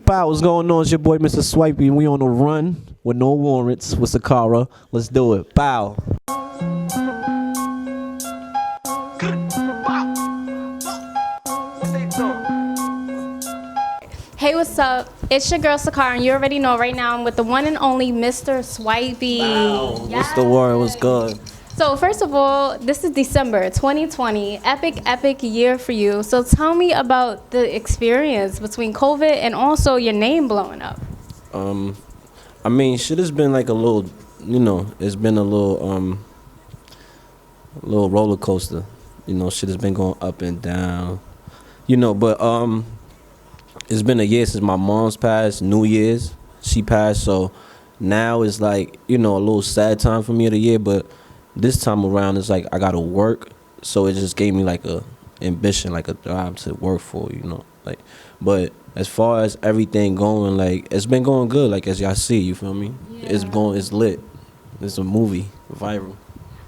Pow, what's going on? It's your boy, Mr. Swipey, and we on the run with no warrants with Sicarah. Let's do it. Pow. Hey, what's up? It's your girl Sicarah, and you already know right now I'm with the one and only Mr. Swipey. Wow. Yes. What's the word? What's good? So first of all, this is December 2020, epic year for you. So tell me about the experience between COVID and also your name blowing up. I mean, shit has been like a little, it's been a little roller coaster. Shit has been going up and down. But it's been a year since my mom's passed, New Year's. She passed, so now it's like, a little sad time for me of the year, but this time around it's like I gotta work, so it just gave me like a ambition, like a job to work for, but as far as everything going, like it's been going good, like as y'all see, you feel me? Yeah. It's lit. It's a movie, viral.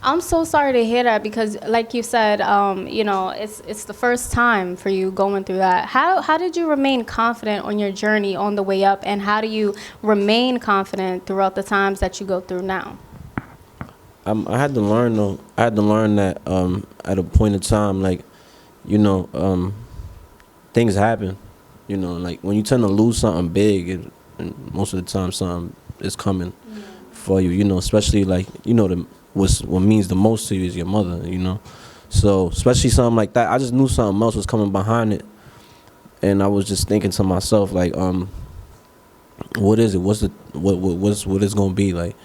I'm so sorry to hear that because, like you said, it's the first time for you going through that. How did you remain confident on your journey on the way up, and how do you remain confident throughout the times that you go through now? I had to learn though. I had to learn that at a point in time, like, things happen. Like when you tend to lose something big, and most of the time something is coming for you. Especially like what means the most to you is your mother. So especially something like that, I just knew something else was coming behind it, and I was just thinking to myself like, what is it? What it's gonna be like?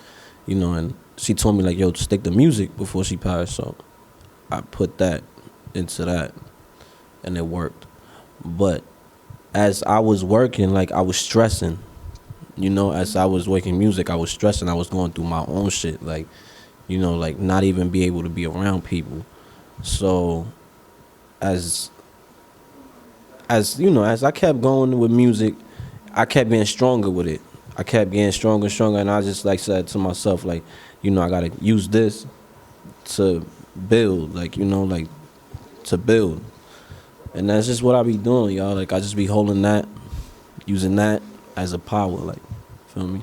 And she told me like, yo, stick to music before she passed. So I put that into that, and it worked. But as I was working, like I was stressing. As I was working music, I was stressing. I was going through my own shit, like, like not even be able to be around people. So as I kept going with music, I kept getting stronger with it. I kept getting stronger and stronger, and I just like said to myself, like, I gotta use this to build, like, like to build. And that's just what I be doing, y'all. Like I just be holding that, using that as a power, like, feel me?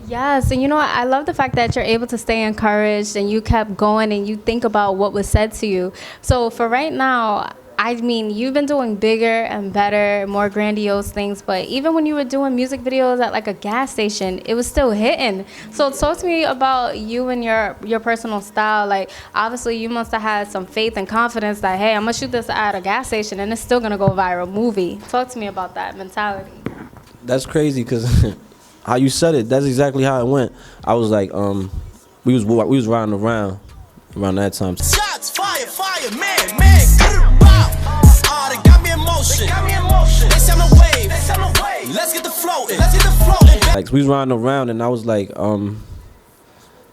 Yes, and I love the fact that you're able to stay encouraged and you kept going and you think about what was said to you. So for right now, I mean, you've been doing bigger and better, more grandiose things, but even when you were doing music videos at like a gas station, it was still hitting. So talk to me about you and your personal style. Like, obviously you must have had some faith and confidence that, hey, I'm gonna shoot this at a gas station and it's still gonna go viral movie. Talk to me about that mentality. That's crazy, because how you said it, that's exactly how it went. I was like, we was riding around that time. Shots, fire, man. They got me emotion. They sound a wave. Let's get the floating. Like we was riding around, and I was like,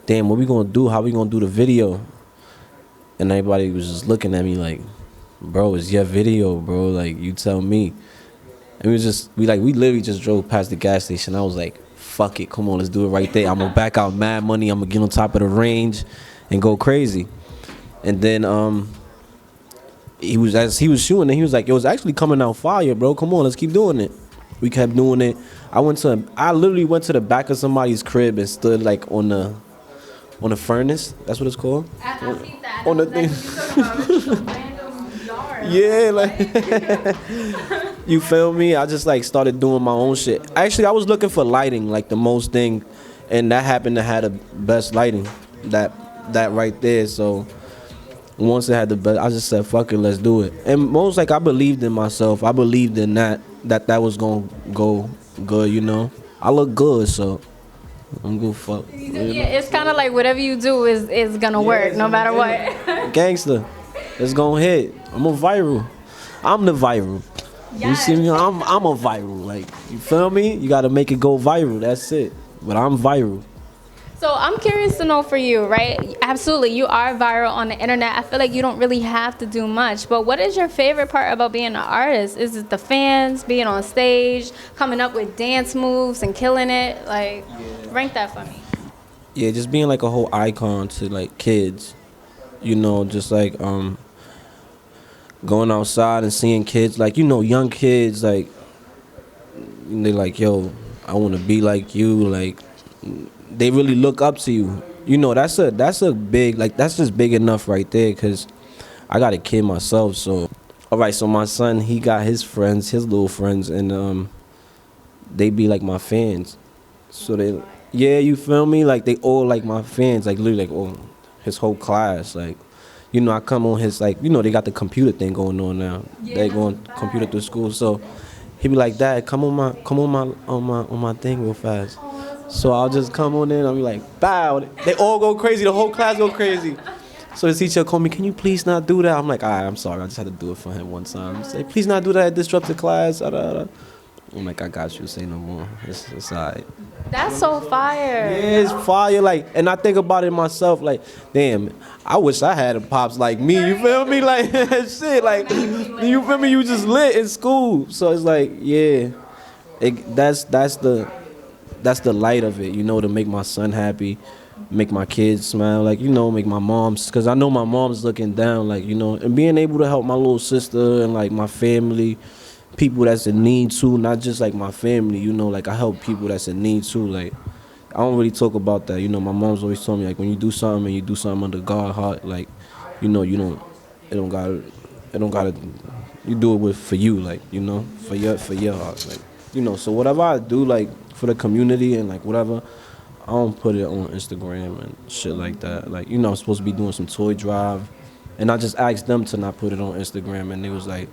damn, what we gonna do? How we gonna do the video? And everybody was just looking at me like, bro, it's your video, bro. Like, you tell me. And we literally just drove past the gas station. I was like, fuck it, come on, let's do it right there. I'm gonna back out mad money. I'm gonna get on top of the range and go crazy. And then as he was shooting, and he was like, it was actually coming out fire, bro. Come on, let's keep doing it. We kept doing it. I literally went to the back of somebody's crib and stood like on the furnace. That's what it's called. I see that. On the thing. Yeah, like you feel me? I just like started doing my own shit. Actually, I was looking for lighting, like the most thing, and that happened to have the best lighting, that right there. So once it had the best, I just said, fuck it, let's do it. And most like I believed in myself. I believed in that was gonna go good. I look good, so I'm good. Fuck. Yeah, it's kind of like whatever you do is gonna work, no matter what. Gangster, it's gonna hit. I'm the viral. Yes. You see me? I'm a viral. Like, you feel me? You gotta make it go viral. That's it. But I'm viral. So I'm curious to know for you, right? Absolutely, you are viral on the internet. I feel like you don't really have to do much. But what is your favorite part about being an artist? Is it the fans, being on stage, coming up with dance moves and killing it? Like, rank that for me. Yeah, just being like a whole icon to like kids. Just like going outside and seeing kids, like, young kids, like, they like, yo, I want to be like you. Like, they really look up to you. You know, that's a big, like, that's just big enough right there, because I got a kid myself. So, all right, so my son, he got his friends, his little friends, and they be like my fans. So they, yeah, you feel me? Like, they all like my fans, like literally like, oh, his whole class. Like, you know, I come on his, like, you know, they got the computer thing going on now. They going computer through school. So he be like, Dad, come on my thing real fast. So I'll just come on in. I'll be like, bow. They all go crazy. The whole class go crazy. So his teacher called me, can you please not do that? I'm like, all right, I'm sorry. I just had to do it for him one time. Say, please not do that. It disrupts the class. I'm like, I got you. Say no more. It's all right. That's so fire. Yeah, it's fire. Like, and I think about it myself. Like, damn, I wish I had a pops like me. You feel me? Like, shit. Like, you feel me? You just lit in school. So it's like, yeah, that's the light of it. You know, to make my son happy, make my kids smile. Like, you know, make my mom's, because I know my mom's looking down. Like, you know, and being able to help my little sister and like my family. People that's in need too, not just like my family, you know, like I help people that's in need too. Like, I don't really talk about that, you know. My mom's always told me, like, when you do something and you do something under God's heart, like, you know, it don't gotta, you do it for you, like, you know, for your heart, like, you know. So whatever I do, like, for the community and like whatever, I don't put it on Instagram and shit like that. Like, you know, I'm supposed to be doing some toy drive, and I just asked them to not put it on Instagram, and they was like,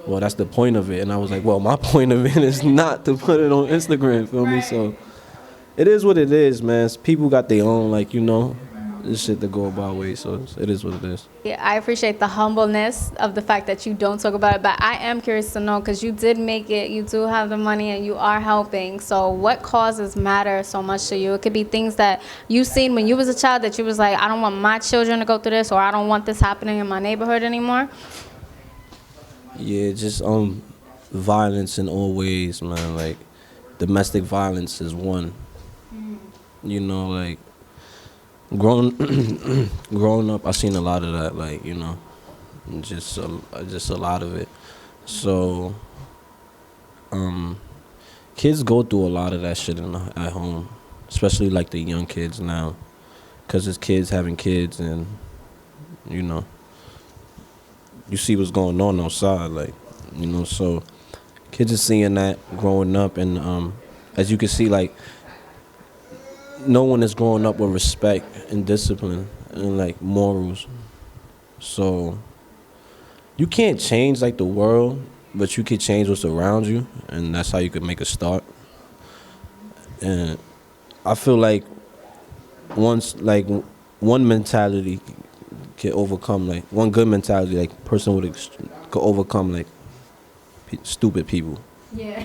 well, that's the point of it. And I was like, well, my point of it is not to put it on Instagram, feel me? So it is what it is, man. People got their own, like, you know, this shit to go about way, so it is what it is. Yeah, I appreciate the humbleness of the fact that you don't talk about it, but I am curious to know, because you did make it, you do have the money, and you are helping. So what causes matter so much to you? It could be things that you seen when you was a child that you was like, I don't want my children to go through this, or I don't want this happening in my neighborhood anymore. Yeah, just violence in all ways, man. Like, domestic violence is one. You know, like, growing up, I seen a lot of that. Like, you know, just a lot of it. So, kids go through a lot of that shit at home, especially like the young kids now, 'cause it's kids having kids, and you know. You see what's going on outside, like, you know, so kids are seeing that growing up, and as you can see, like, no one is growing up with respect and discipline and like morals. So you can't change like the world, but you can change what's around you, and that's how you can make a start. And I feel like once, like, one mentality can overcome, like, one good mentality, like, person could overcome, like, stupid people. Yeah.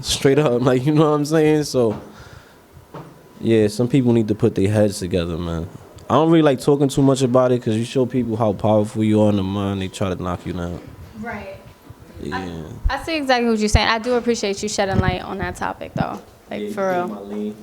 Straight up, like, you know what I'm saying? So, yeah, some people need to put their heads together, man. I don't really like talking too much about it, because you show people how powerful you are in the mind, they try to knock you down. Right. Yeah. I see exactly what you're saying. I do appreciate you shedding light on that topic, though. Like, Yeah, for real. my lean.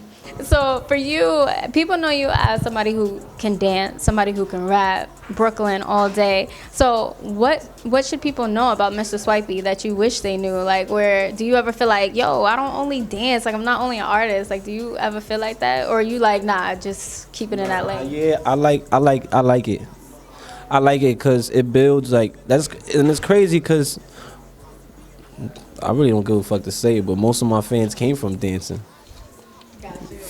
So for you, people know you as somebody who can dance, somebody who can rap, Brooklyn all day. So what should people know about Mr. Swipey that you wish they knew? Like, where do you ever feel like, yo, I don't only dance, like I'm not only an artist. Like, do you ever feel like that, or are you like, nah, just keep it in that lane? Yeah, I like it. I like it because it builds, like, and it's crazy because I really don't give a fuck to say it, but most of my fans came from dancing.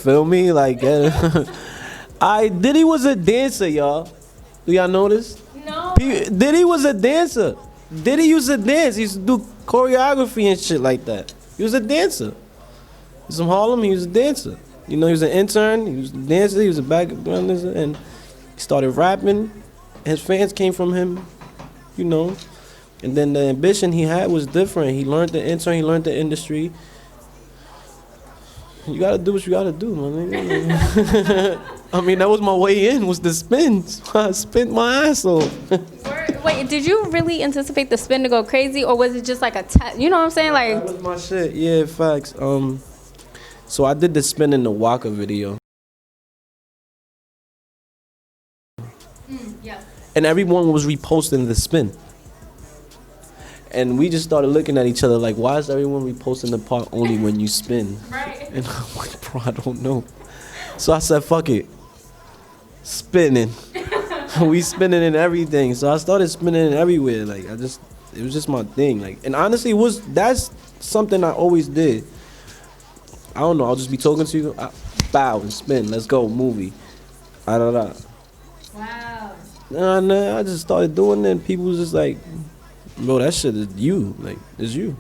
Feel me? Like, Diddy was a dancer, y'all. Do y'all know this? No. Diddy was a dancer. Diddy used to dance. He used to do choreography and shit like that. He was a dancer. He's from Harlem. He was a dancer. You know, he was an intern. He was a dancer. He was a background dancer, and he started rapping. His fans came from him, you know. And then the ambition he had was different. He learned the intern. He learned the industry. You gotta do what you gotta do, man. I mean, that was my way in, was the spin. So I spent my ass off. Wait, did you really anticipate the spin to go crazy, or was it just like a test? You know what I'm saying? Like, that was my shit. Yeah, facts. So I did the spin in the Waka video. yeah. And everyone was reposting the spin. And we just started looking at each other like, why is everyone reposting the part only when you spin? Right. And I'm like, bro, I don't know. So I said, fuck it. Spinning. We spinning in everything. So I started spinning it everywhere. Like, it was just my thing. Like, and honestly, that's something I always did. I don't know, I'll just be talking to you, bow and spin, let's go, movie. Wow. Nah, I just started doing it and people was just like, bro, that shit is you, like, it's you.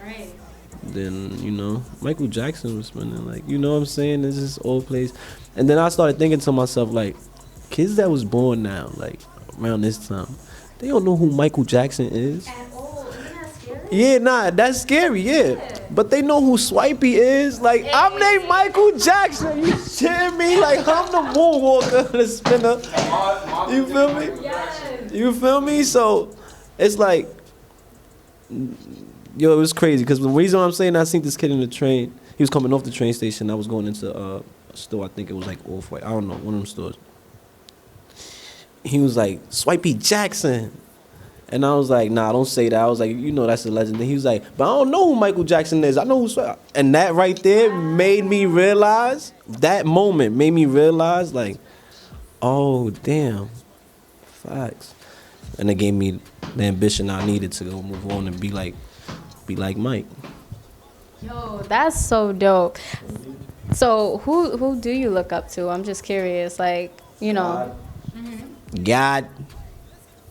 Right. Then, Michael Jackson was spinning, like, you know what I'm saying? It's just all place. And then I started thinking to myself, like, kids that was born now, like, around this time, they don't know who Michael Jackson is. At all. Isn't that scary? Yeah, nah, that's scary, yeah. But they know who Swipey is. Like, I'm named Michael Jackson. You shitting me? Like, I'm the moonwalker, the spinner. You feel me? Yes. You feel me? So, it's like, yo, it was crazy. Because the reason I'm saying I seen this kid in the train, he was coming off the train station. I was going into a store. I think it was like Off-White. I don't know, one of them stores. He was like, Swipey Jackson. And I was like, nah, don't say that. I was like, that's a legend. And he was like, but I don't know who Michael Jackson is. I know who Swipey. And that right there made me realize, that moment made me realize, like, oh, damn. Facts. And it gave me the ambition I needed to go move on and be like Mike. Yo, that's so dope. So who do you look up to? I'm just curious. Like, God.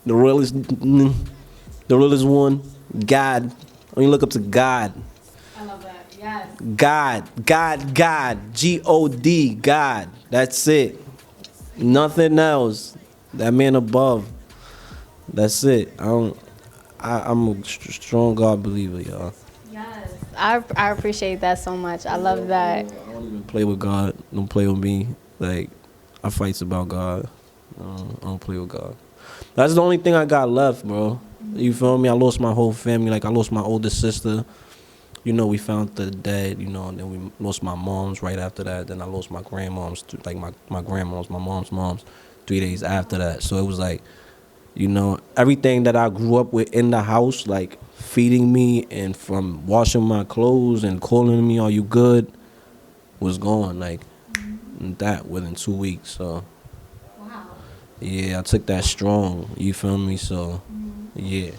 The realest one, God. When you look up to God. I love that. Yes. God. G-O-D, God. That's it. Nothing else. That man above. That's it. I'm a strong God believer, y'all. Yes. I appreciate that so much. I love that. I don't even play with God. Don't play with me. Like, I fights about God. I don't play with God. That's the only thing I got left, bro. You feel me? I lost my whole family. Like, I lost my oldest sister. We found the dead, and then we lost my moms right after that. Then I lost my grandmoms, like my grandmoms, my mom's 3 days after that. So it was like, everything that I grew up with in the house, like feeding me and from washing my clothes and calling me, are you good, was gone. Like, that within 2 weeks, so. Yeah, I took that strong. You feel me? So, yeah.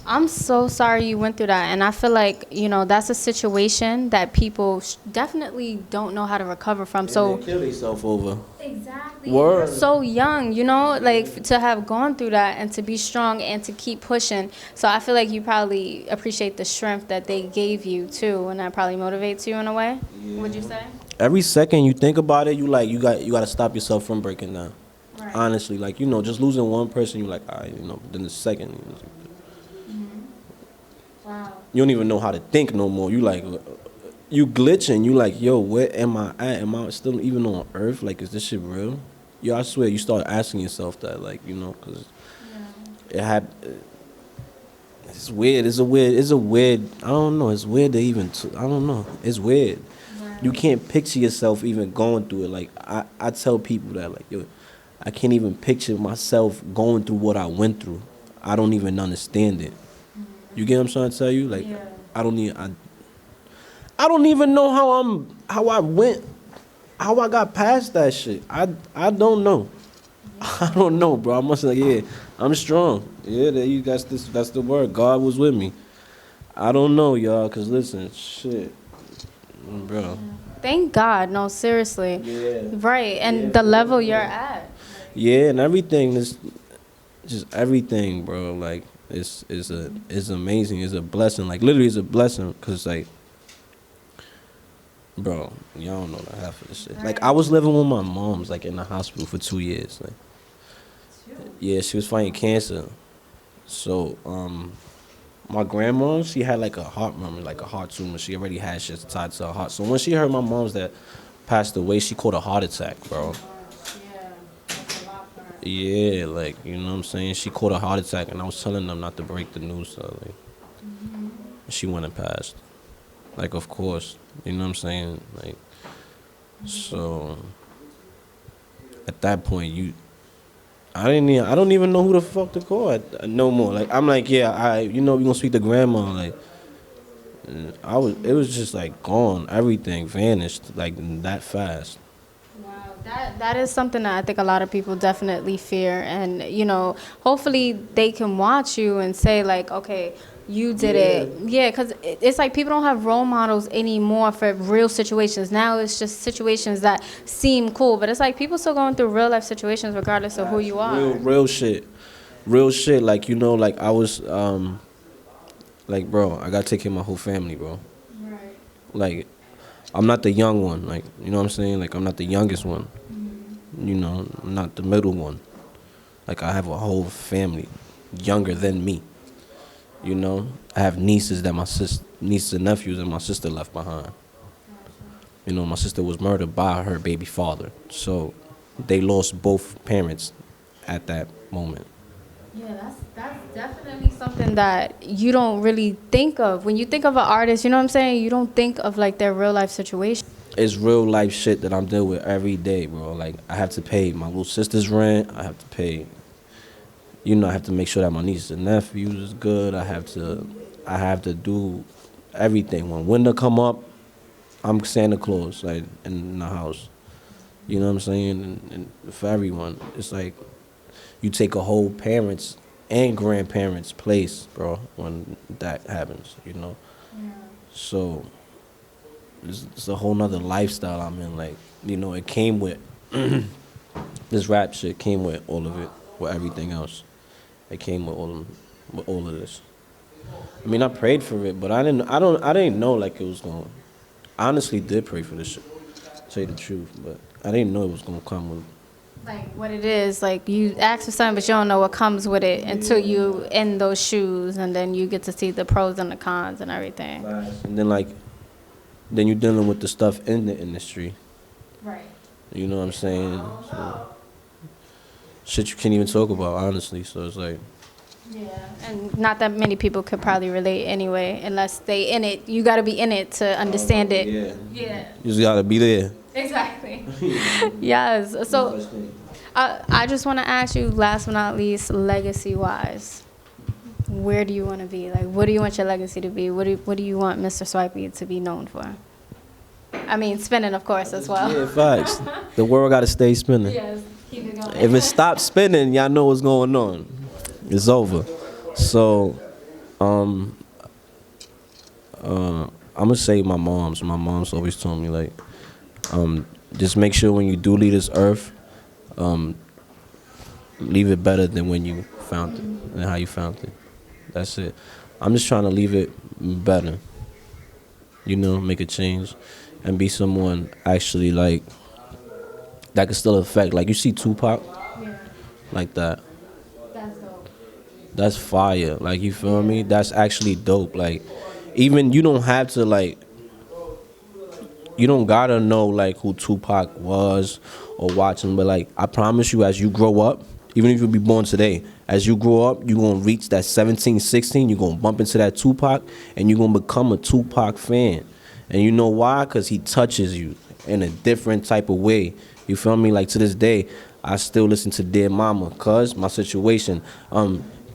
I'm so sorry you went through that. And I feel like, that's a situation that people definitely don't know how to recover from. And so they kill themselves over. Exactly. Word. You're so young, like to have gone through that and to be strong and to keep pushing. So I feel like you probably appreciate the strength that they gave you too. And that probably motivates you in a way. Yeah. Would you say? Every second you think about it, you got to stop yourself from breaking down. Right. Honestly, like, just losing one person, you're like, all right, then the second. Wow. You don't even know how to think no more. You like, you glitching. You like, yo, where am I at? Am I still even on Earth? Like, is this shit real? Yo, I swear, you start asking yourself that, like, because it had. It's weird. It's a weird. I don't know. It's weird to even. I don't know. It's weird. Right. You can't picture yourself even going through it. Like, I tell people that, like, yo, I can't even picture myself going through what I went through. I don't even understand it. You get what I'm trying to tell you? Like, yeah. I don't even know how I got past that shit. I don't know. I don't know, bro. I must say, yeah, I'm strong. Yeah, that's the word. God was with me. I don't know, y'all, because listen, shit, bro. Thank God. No, seriously. Yeah. Right, and the level you're at. Yeah, and everything is just everything, bro. Like, it's amazing. It's a blessing. Like, literally, it's a blessing. Cause like, bro, y'all don't know the half of this shit. Like, I was living with my mom's like in the hospital for 2 years. Like, yeah, she was fighting cancer. So, my grandma, she had like a heart murmur, like a heart tumor. She already had shit tied to her heart. So when she heard my mom's that passed away, she caught a heart attack, bro. Yeah, like, you know what I'm saying? She caught a heart attack, and I was telling them not to break the news, so, like, she went and passed. Like, of course, you know what I'm saying? Like, so, at that point, I don't even know who the fuck to call no more. Like I'm like, yeah, we gonna speak to grandma. Like it was just like gone. Everything vanished like that fast. Wow, that is something that I think a lot of people definitely fear, and hopefully they can watch you and say like, okay, you did it, yeah, because it's like people don't have role models anymore for real situations. Now it's just situations that seem cool, but it's like people still going through real life situations regardless of who you are. Real shit. Like like I was like bro, I gotta take care of my whole family, bro. Right. Like I'm not the young one, like you know what I'm saying. Like I'm not the youngest one. I'm not the middle one. Like I have a whole family younger than me. I have nieces and nephews that my sister left behind. My sister was murdered by her baby father, so they lost both parents at that moment. Yeah, that's definitely something that you don't really think of when you think of an artist. You know what I'm saying? You don't think of like their real life situation. It's real life shit that I'm dealing with every day, bro. Like I have to pay my little sister's rent. I have to pay. I have to make sure that my nieces and nephews is good. I have to do everything. When winter come up, I'm Santa Claus, like in the house. You know what I'm saying? And for everyone, it's like you take a whole parents and grandparents' place, bro, when that happens. Yeah. So it's a whole nother lifestyle I'm in. Like it came with this rap shit came with all of it, with everything else. It came with all of this. I mean, I prayed for it, but I didn't know like it was going. I honestly did pray for this shit, to tell you the truth, but I didn't know it was gonna come with. Like what it is, like you ask for something, but you don't know what comes with it until you in those shoes, and then you get to see the pros and the cons and everything. And then you're dealing with the stuff in the industry. Right. You know what I'm saying? So, shit you can't even talk about, honestly. So it's like. Yeah, and not that many people could probably relate anyway, unless they in it. You got to be in it to understand it. Yeah. Yeah. You just gotta be there. Exactly. Yes. So, I just want to ask you, last but not least, legacy-wise, where do you want to be? Like, what do you want your legacy to be? What do you want Mr. Swipey to be known for? I mean, spinning, of course, as well. Yeah, facts. The world gotta stay spinning. Yes, keep it going. If it stops spinning, y'all know what's going on. It's over. So, I'm gonna say my mom's. My mom's always told me like, just make sure when you do leave this earth, leave it better than when you found it and how you found it. That's it. I'm just trying to leave it better. Make a change, and be someone actually like that could still affect. Like you see Tupac, like that. That's dope. That's fire. Like you feel me? That's actually dope. Like even you don't have to like. You don't gotta know like who Tupac was or watch him, but like I promise you, as you grow up, even if you be born today, as you grow up, you're gonna reach that 17, 16, you're gonna bump into that Tupac, and you're gonna become a Tupac fan. And you know why? Because he touches you in a different type of way. You feel me? Like to this day, I still listen to Dear Mama, cause my situation.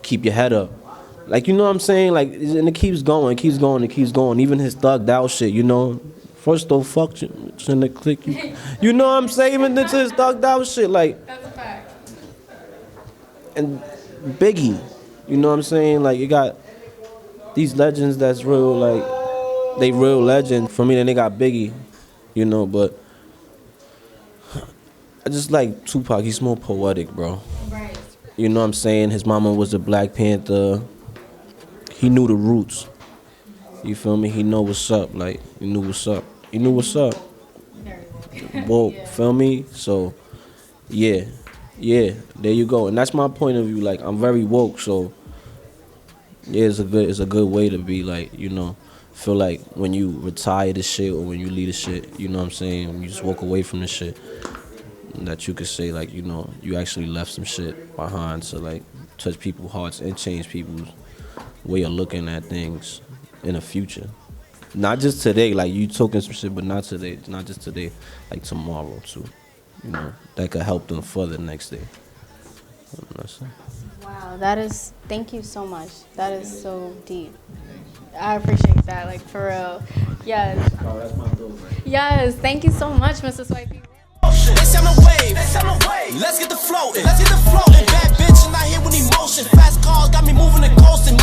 Keep your head up. Like, you know what I'm saying? Like, and it keeps going, it keeps going, it keeps going. Even his thugged out shit, First though, fuck you, in the click. You know what I'm saying? Even into his thugged out shit, like. That's a fact. And Biggie, you know what I'm saying? Like, you got these legends that's real, like, they real legend. For me, then they got Biggie, but I just like Tupac. He's more poetic, bro. Right. You know what I'm saying? His mama was a Black Panther. He knew the roots. You feel me? He know what's up. Like, he knew what's up. He knew what's up. Woke, feel me? So, yeah, there you go. And that's my point of view. Like, I'm very woke, so yeah, it's a good way to be. Like, feel like when you retire this shit or when you leave this shit, you know what I'm saying? When you just walk away from this shit, that you could say like, you actually left some shit behind to like touch people's hearts and change people's way of looking at things in the future. Not just today, like you talking some shit, but not today. Not just today, like tomorrow too. That could help them for the next day. That's it. Wow, that is, thank you so much. That is so deep. I appreciate that, like, for real. Yes. Oh, that's my dude, man. Yes, thank you so much, Mr. Swipey. It's on the wave. Let's get the floating. Bad bitch and I here with emotion. Fast cars got me moving and coasting.